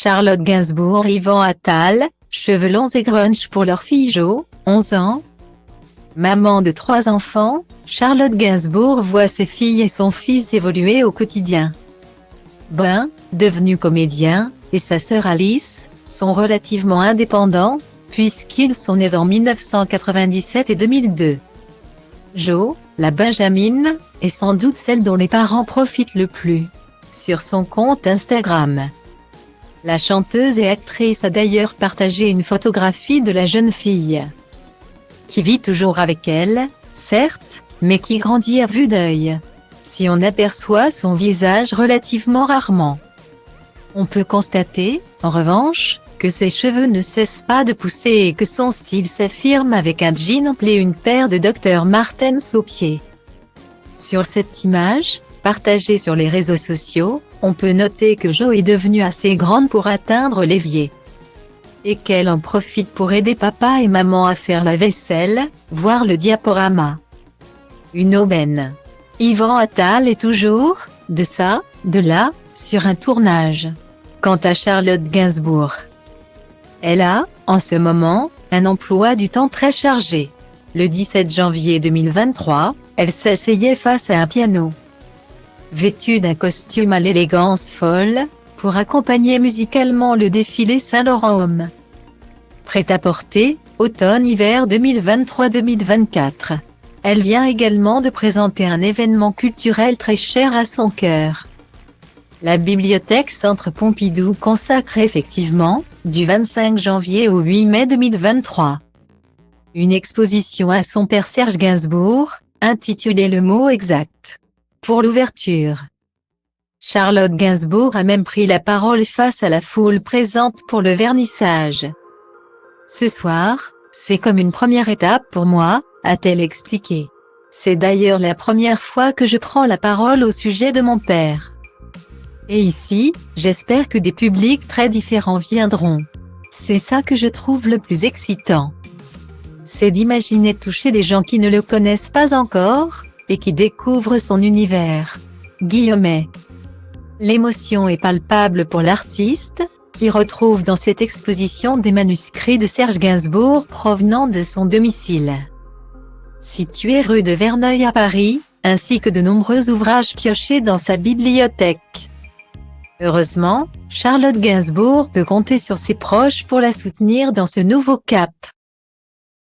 Charlotte Gainsbourg et Yvan Attal, cheveux longs et grunge pour leur fille Jo, 11 ans. Maman de 3 enfants, Charlotte Gainsbourg voit ses filles et son fils évoluer au quotidien. Ben, devenu comédien, et sa sœur Alice, sont relativement indépendants, puisqu'ils sont nés en 1997 et 2002. Jo, la Benjamine, est sans doute celle dont les parents profitent le plus. Sur son compte Instagram, la chanteuse et actrice a d'ailleurs partagé une photographie de la jeune fille, qui vit toujours avec elle, certes, mais qui grandit à vue d'œil, si on aperçoit son visage relativement rarement. On peut constater, en revanche, que ses cheveux ne cessent pas de pousser et que son style s'affirme avec un jean ample et une paire de Dr. Martens aux pieds. Sur cette image, partagée sur les réseaux sociaux, on peut noter que Jo est devenue assez grande pour atteindre l'évier, et qu'elle en profite pour aider papa et maman à faire la vaisselle, voir le diaporama. Une aubaine. Yvan Attal est toujours, de ça, de là, sur un tournage. Quant à Charlotte Gainsbourg, elle a, en ce moment, un emploi du temps très chargé. Le 17 janvier 2023, elle s'asseyait face à un piano, vêtue d'un costume à l'élégance folle, pour accompagner musicalement le défilé Saint-Laurent Homme. Prêt-à-porter, automne-hiver 2023-2024. Elle vient également de présenter un événement culturel très cher à son cœur. La Bibliothèque Centre Pompidou consacre effectivement, du 25 janvier au 8 mai 2023, une exposition à son père Serge Gainsbourg, intitulée Le mot exact. Pour l'ouverture, Charlotte Gainsbourg a même pris la parole face à la foule présente pour le vernissage. Ce soir, c'est comme une première étape pour moi, a-t-elle expliqué. C'est d'ailleurs la première fois que je prends la parole au sujet de mon père. Et ici, j'espère que des publics très différents viendront. C'est ça que je trouve le plus excitant. C'est d'imaginer toucher des gens qui ne le connaissent pas encore, et qui découvrent son univers. Guillemets. L'émotion est palpable pour l'artiste, qui retrouve dans cette exposition des manuscrits de Serge Gainsbourg provenant de son domicile, situé rue de Verneuil à Paris, ainsi que de nombreux ouvrages piochés dans sa bibliothèque. Heureusement, Charlotte Gainsbourg peut compter sur ses proches pour la soutenir dans ce nouveau cap.